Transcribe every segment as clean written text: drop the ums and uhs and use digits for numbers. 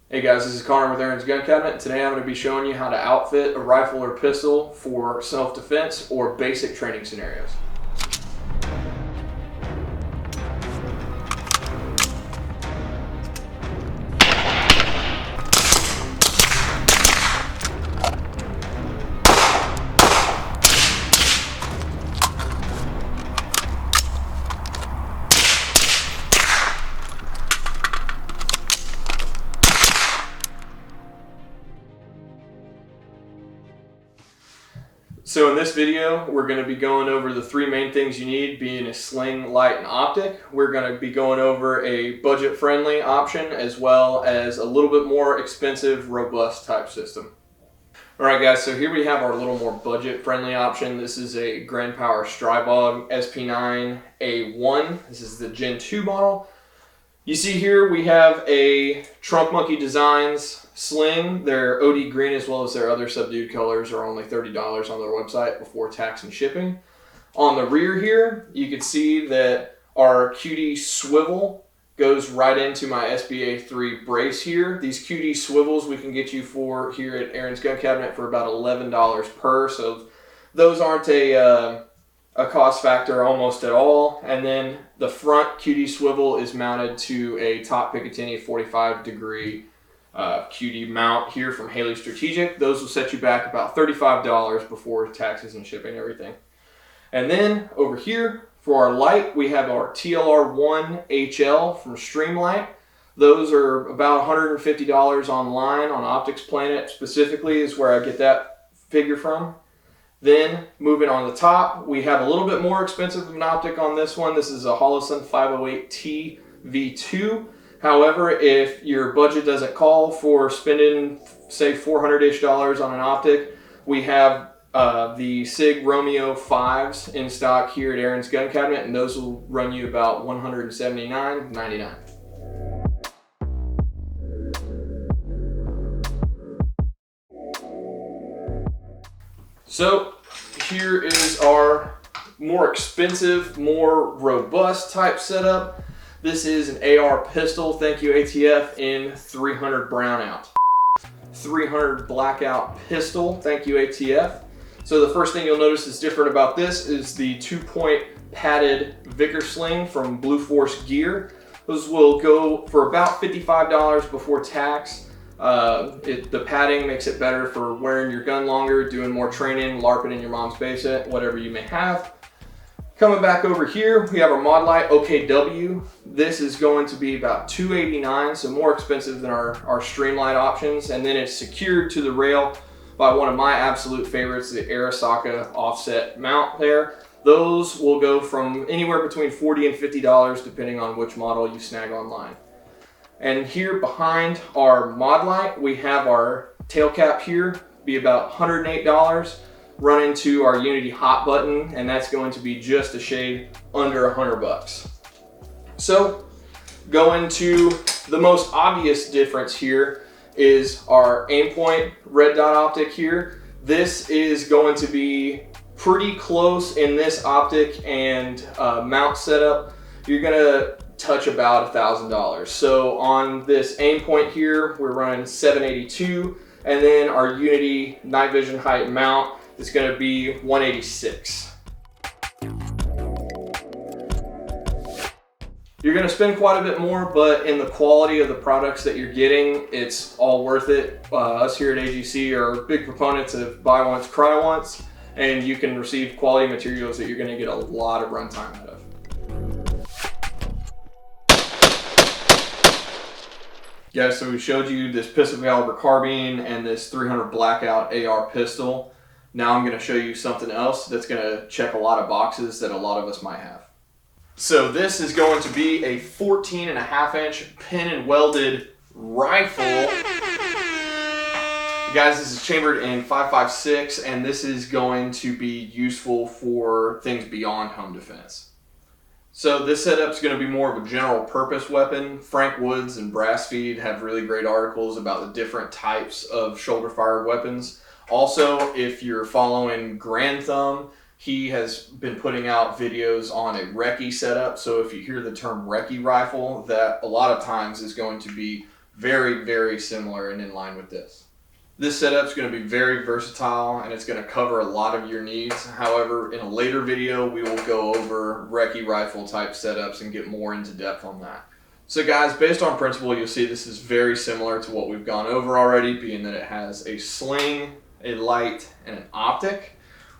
Hey guys, this is Connor with Aaron's Gun Cabinet, and today I'm going to be showing you how to outfit a rifle or pistol for self-defense or basic training scenarios. So in this video, we're going to be going over the three main things you need, being a sling, light, and optic. We're going to be going over a budget-friendly option as well as a little bit more expensive, robust type system. Alright guys, so here we have our little more budget-friendly option. This is a Grand Power Strybog SP9A1. This is the Gen 2 model. You see here we have a Trunk Monkey Designs sling. Their OD green as well as their other subdued colors are only $30 on their website before tax and shipping. On the rear here, you can see that our QD swivel goes right into my SBA3 brace here. These QD swivels we can get you for here at Aaron's Gun Cabinet for about $11 per, so those aren't a cost factor almost at all. And then the front QD swivel is mounted to a top Picatinny 45-degree QD mount here from Haley Strategic. Those will set you back about $35 before taxes and shipping and everything. And then over here for our light, we have our TLR1 HL from Streamlight. Those are about $150 online on Optics Planet specifically is where I get that figure from. Then moving on the top, we have a little bit more expensive of an optic on this one. This is a Holosun 508T V2. However, if your budget doesn't call for spending, say, $400-ish on an optic, we have the SIG Romeo 5s in stock here at Aaron's Gun Cabinet, and those will run you about $179.99. So here is our more expensive, more robust type setup. This is an AR pistol, thank you ATF, in 300 brownout. 300 blackout pistol, thank you ATF. So the first thing you'll notice is different about this is the 2-point padded Vickers sling from Blue Force Gear. Those will go for about $55 before tax. The padding makes it better for wearing your gun longer, doing more training, LARPing in your mom's basement, whatever you may have. Coming back over here, we have our Mod Light OKW. This is going to be about $289, so more expensive than our Streamlight options. And then it's secured to the rail by one of my absolute favorites, the Arasaka offset mount there. Those will go from anywhere between $40 and $50 depending on which model you snag online. And here behind our Mod Light, we have our tail cap here, be about $108. Run into our Unity hot button, and that's going to be just a shade under $100. So going to the most obvious difference here is our Aimpoint red dot optic here. This is going to be pretty close in this optic and mount setup. You're gonna touch about $1,000. So on this Aimpoint here, we're running 782, and then our Unity night vision height mount is going to be 186. You're going to spend quite a bit more, but in the quality of the products that you're getting, it's all worth it. Us here at AGC are big proponents of buy once, cry once, and you can receive quality materials that you're going to get a lot of runtime out of. Yeah, so we showed you this pistol caliber carbine and this 300 blackout AR pistol. Now I'm going to show you something else that's going to check a lot of boxes that a lot of us might have. So this is going to be a 14.5-inch pin and welded rifle. Guys, this is chambered in 5.56, and this is going to be useful for things beyond home defense. So this setup is going to be more of a general purpose weapon. Frank Woods and Brassfeed have really great articles about the different types of shoulder fired weapons. Also, if you're following Grand Thumb, he has been putting out videos on a recce setup. So if you hear the term recce rifle, that a lot of times is going to be very, very similar and in line with this. This setup is going to be very versatile and it's going to cover a lot of your needs. However, in a later video, we will go over recce rifle type setups and get more into depth on that. So guys, based on principle, you'll see this is very similar to what we've gone over already, being that it has a sling, a light, and an optic.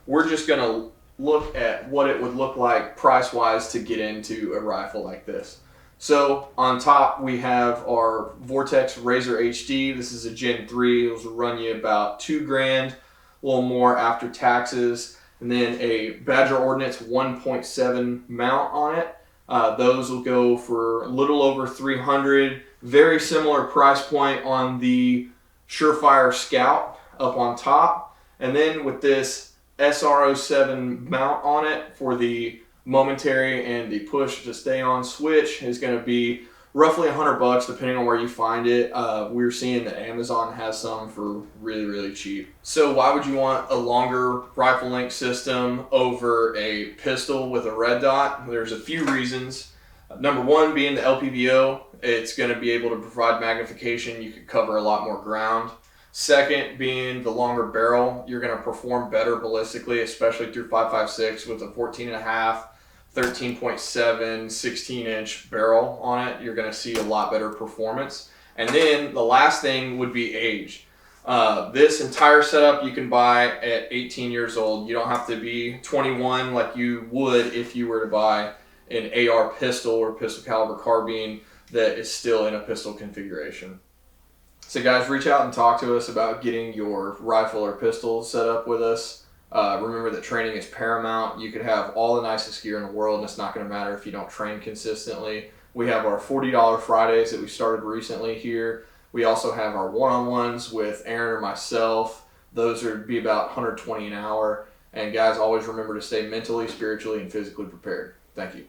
We're just going to look at what it would look like price-wise to get into a rifle like this. So on top we have our Vortex Razor HD. This is a Gen 3. It will run you about $2,000, a little more after taxes. And then a Badger Ordnance 1.7 mount on it. Those will go for a little over $300. Very similar price point on the Surefire Scout up on top. And then with this SR07 mount on it for the momentary and the push to stay on switch is going to be roughly $100 depending on where you find it. We're seeing that Amazon has some for really, really cheap. So why would you want a longer rifle length system over a pistol with a red dot? There's a few reasons. Number one being the LPVO. It's going to be able to provide magnification. You could cover a lot more ground. Second being the longer barrel. You're going to perform better ballistically, especially through 5.56 with a 14.5, 13.7, 16-inch barrel on it. You're going to see a lot better performance. And then the last thing would be age. This entire setup you can buy at 18 years old. You don't have to be 21 like you would if you were to buy an AR pistol or pistol caliber carbine that is still in a pistol configuration. So guys, reach out and talk to us about getting your rifle or pistol set up with us. Remember that training is paramount. You could have all the nicest gear in the world and it's not going to matter if you don't train consistently. We have our $40 Fridays that we started recently here. We also have our one-on-ones with Aaron or myself. Those would be about $120 an hour. And guys, always remember to stay mentally, spiritually, and physically prepared. Thank you.